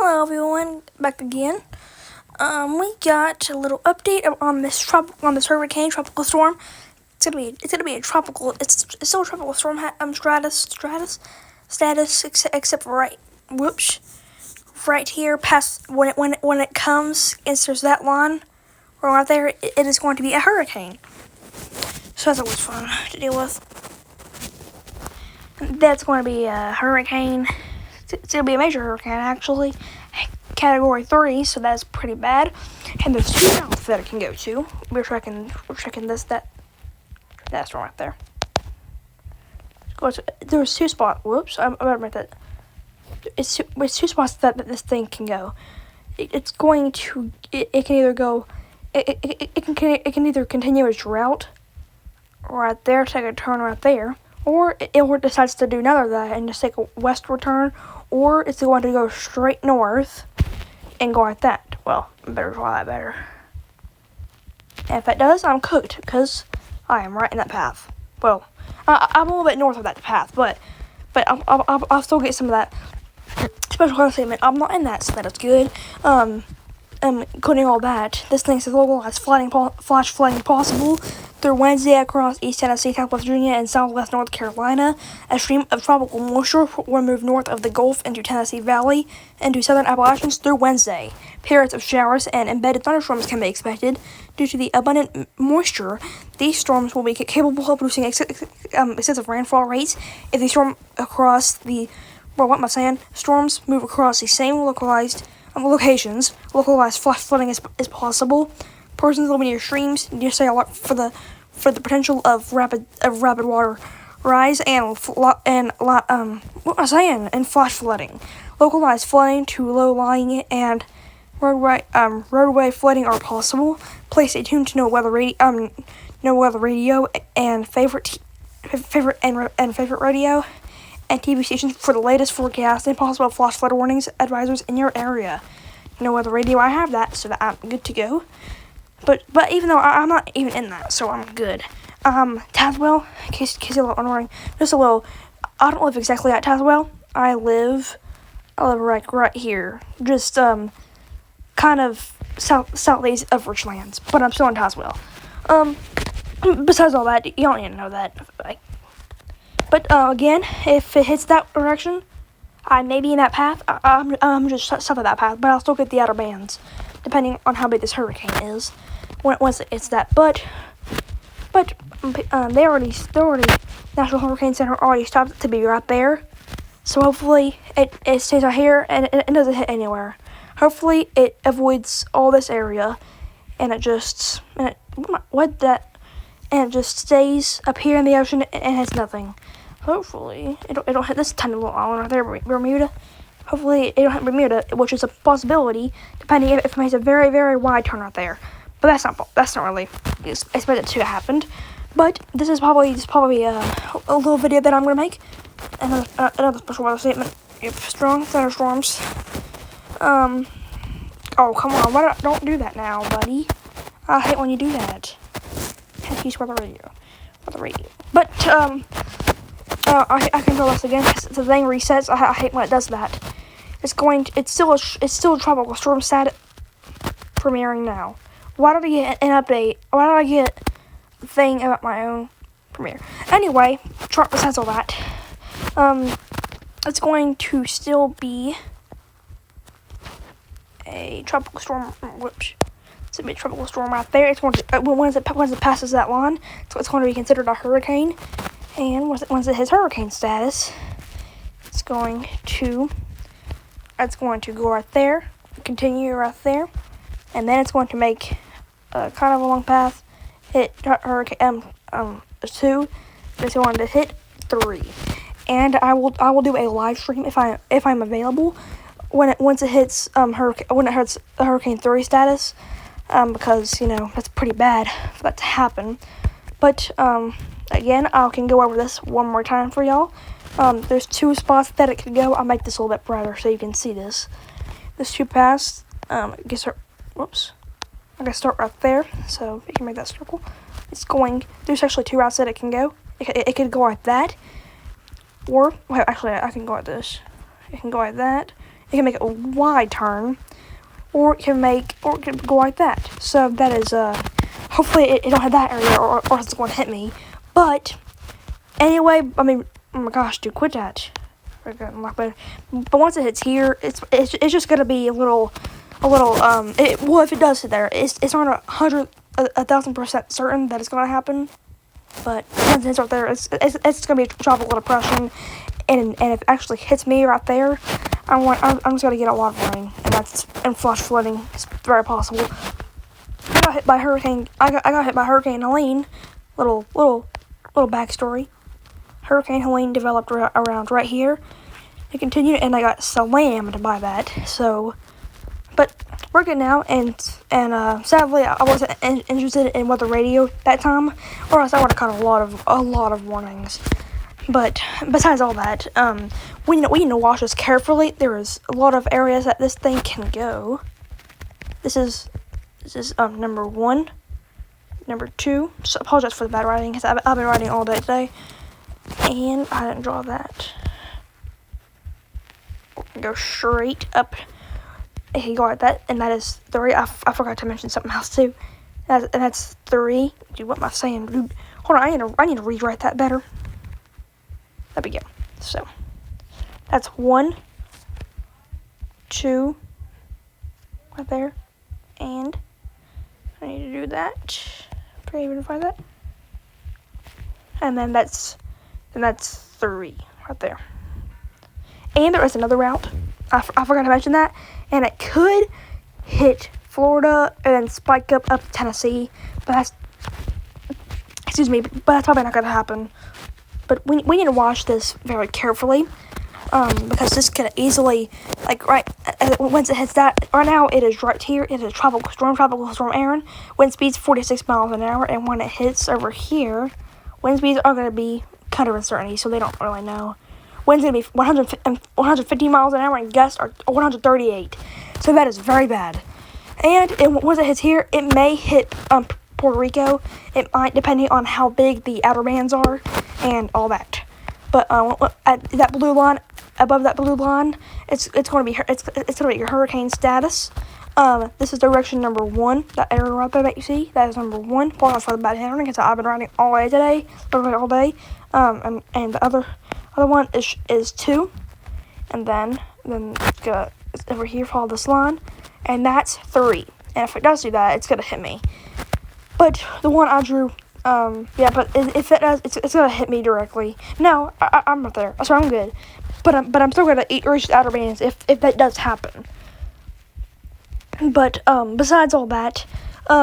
Hello everyone, back again. We got a little update on this hurricane tropical storm. It's gonna be a tropical. It's still a tropical storm. Status except for right here past when it comes. There's that line right there. It is going to be a hurricane. So that's always fun to deal with. That's going to be a hurricane. It's going to be a major hurricane, actually. Category 3, so that's pretty bad. And there's 2 routes that it can go to. We're checking that's right there. There's 2 spots. Whoops, I'm about to make that. It's 2 spots that this thing can go. It can either go. It can either continue its route right there, take a turn right there, or it decides to do another that and just take a westward turn, or it's going to go straight north and go like that. Well, better try that better. And if that does, I'm cooked because I am right in that path. Well, I'm a little bit north of that path, but I'll still get some of that special cloud statement. I'm not in that, so that is good. Including all that, this thing says localized flash flooding possible through Wednesday across East Tennessee, Southwest Virginia, and Southwest North Carolina. A stream of tropical moisture will move north of the Gulf into Tennessee Valley into southern Appalachians through Wednesday. Periods of showers and embedded thunderstorms can be expected due to the abundant moisture. These storms will be capable of producing excessive rainfall rates if they storm across the. Well, what am I saying? Storms move across the same localized locations. Localized flash flooding is possible. Persons living near streams need to stay alert for the potential of rapid water rise and flash flooding. Localized flooding to low-lying and roadway flooding are possible. Please stay tuned to NOAA weather radio and favorite radio and TV stations for the latest forecast and possible flash flood warnings advisors in your area. NOAA weather radio, I have that, so that I'm good to go. But even though I'm not even in that, so I'm good. Tazewell, in case you're wondering, just a little. I don't live exactly at Tazewell. I live right here, just kind of southeast of Richlands, but I'm still in Tazewell. Besides all that, you don't need to know that. But again, if it hits that direction, I may be in that path. I'm just south of that path, but I'll still get the outer bands, depending on how big this hurricane is. Once it's that, but they already National Hurricane Center already stopped it to be right there. So hopefully it stays out here and it doesn't hit anywhere. Hopefully it avoids all this area and it just stays up here in the ocean and has nothing. Hopefully it don't hit this tiny little island right there, Bermuda. Hopefully it don't hit Bermuda, which is a possibility depending if it makes a very, very wide turn right there. But that's not really expected to happen. But this is probably a little video that I'm gonna make. Another special weather statement. If strong thunderstorms. Oh come on! Don't do that now, buddy. I hate when you do that. Have to use weather radio. But I can do this again. The thing resets. I hate when it does that. It's still a tropical storm status premiering now. Why did I get an update? Why did I get a thing about my own premiere? Anyway, besides all that, it's going to still be a tropical storm. Whoops. It's going to be a tropical storm right there. It's going to once it passes that line, so it's going to be considered a hurricane. And once it hits hurricane status, it's going to go right there, continue right there, and then it's going to make kind of a long path. Hit hurricane 2. It's going to hit 3, and I will do a live stream if I'm available once it hits hurricane 3 status, because that's pretty bad for that to happen. But again, I can go over this one more time for y'all. There's 2 spots that it could go. I'll make this a little bit brighter so you can see this. There's 2 paths. I guess I'm gonna start right there, so you can make that circle. There's actually 2 routes that it can go. It could go like that, or actually I can go like this. It can go like that, It can make a wide turn, or it can go like that. So that is hopefully it don't have that area, or it's going to hit me. But anyway, I mean, oh my gosh, dude, quit that. But once it hits here, it's just gonna be a little. Well, if it does sit there, it's not 1,000% certain that it's gonna happen. But once it's right there, it's gonna be a tropical depression, and if it actually hits me right there, I'm just gonna get a lot of rain, and flash flooding. It's very possible. I got hit by hurricane. I got hit by Hurricane Helene. Little backstory. Hurricane Helene developed around right here. It continued, and I got slammed by that. So, but we're good now, and sadly, I wasn't interested in weather radio that time, or else I would have caught a lot of warnings. But besides all that, we need to watch this carefully. There is a lot of areas that this thing can go. This is number 1. Number 2. Just apologize for the bad writing, because I've been writing all day today, and I didn't draw that. Go straight up. It can go like that, and that is 3. I forgot to mention something else too. That's 3. Dude, what am I saying, dude? Hold on, I need to rewrite that better. There we go. So that's 1, 2, right there, and I need to do that. 3, even find that, and then that's 3 right there. And there is another route. I forgot to mention that, and it could hit Florida and then spike up to Tennessee, but that's probably not gonna happen. But we need to watch this very carefully, because this could easily, once it hits that, right now it is right here. It is tropical storm Erin. Wind speeds 46 miles an hour, and when it hits over here, wind speeds are going to be kind of uncertainty, so they don't really know. Wind's going to be 150 miles an hour, and gusts are 138. So that is very bad. And once it hits here, it may hit Puerto Rico. It might, depending on how big the outer bands are and all that. But at that blue line, above that blue line, it's going to be your hurricane status. This is direction number 1. That area right there that you see, that is number 1. Apologize for the bad handwriting, because I've been writing all day today, literally all day. And the other one is 2, and then it's over here, follow this line, and that's 3. And if it does do that, it's gonna hit me. But the one I drew, but if it does, it's gonna hit me directly. No, I'm right there, so I'm good. But I'm still gonna reach the outer bands if that does happen. But besides all that,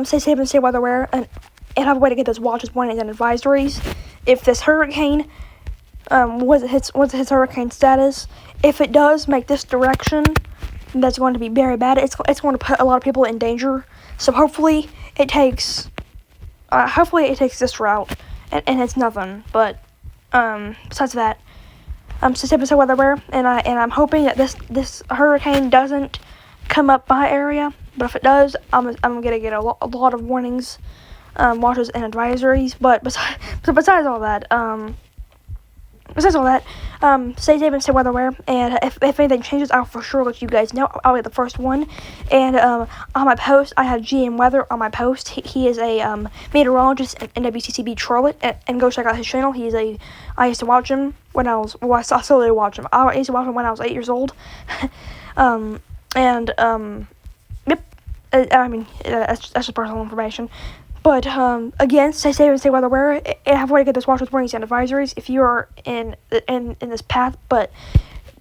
stay safe and stay weather aware, and have a way to get those watches, warnings, and advisories. If this hurricane, once it hits hurricane status, if it does make this direction, that's going to be very bad. It's going to put a lot of people in danger. So hopefully it takes this route, and it's nothing. But besides that, stay safe and stay weather aware, and I'm hoping that this hurricane doesn't come up my area. But if it does, I'm gonna get a lot of warnings, watches, and advisories. But besides all that, stay safe and stay weather aware, and if anything changes, I'll for sure let you guys know. I'll be the first one. And on my post, I have GM Weather on my post. He is a meteorologist in WCCB Charlotte, and go check out his channel. I used to watch him when I still do watch him. I used to watch him when I was 8 years old. Yep. I mean, that's just personal information. But, again, stay safe and stay weather aware, and have a way to get those watches, warnings, and advisories if you are in this path. But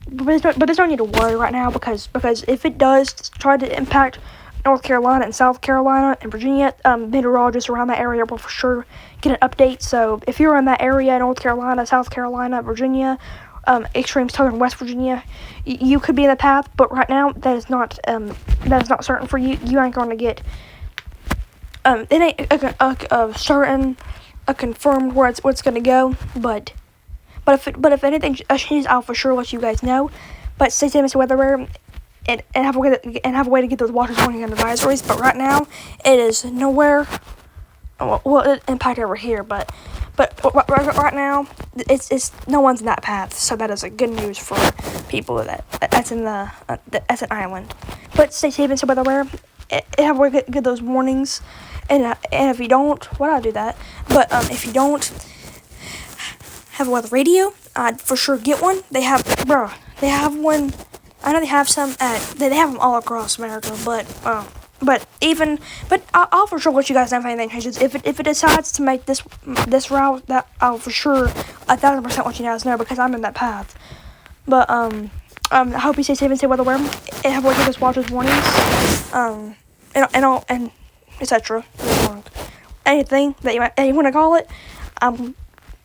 there's no need to worry right now, because if it does try to impact North Carolina and South Carolina and Virginia, meteorologists around that area will for sure get an update. So if you're in that area, North Carolina, South Carolina, Virginia, extreme southern West Virginia, you could be in the path. But right now, that is not certain for you. You ain't going to get... it ain't certain, confirmed where it's gonna go, but if anything changes, I'll for sure let you guys know. But stay safe and stay weather aware, and have a way to get those watches, warnings, and advisories. But right now, it is nowhere It impact over here, but right now it's no one's in that path, so that is a good news for people that's in that's an island. But stay safe and stay weather aware. Have a good those warnings, and if you don't, well, I'll do that. But if you don't have a weather radio, I'd for sure get one. They have one. I know they have some they have them all across America, but I'll for sure let you guys know if anything changes. If it decides to make this route, that I'll for sure 1,000% let you guys know, because I'm in that path. But I hope you stay safe and stay weather aware, and have a good watches warnings, and etc. Anything that you want to call it.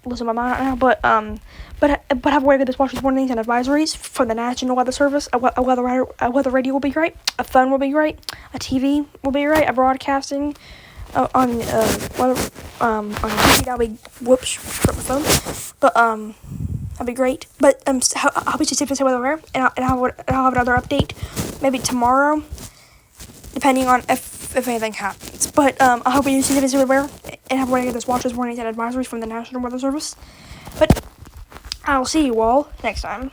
Losing my mind right now, but have a way good watches warnings and advisories from the National Weather Service. A weather radio will be great. A phone will be great. A TV will be great. A broadcasting on TV, that'll be from the phone. But that'll be great. But I'll be safe and stay weather aware, and I'll have another update maybe tomorrow, depending on if anything happens. But I hope you stay safe and stay aware, and have a way to get those watches, warnings, and advisories from the National Weather Service. But I'll see you all next time.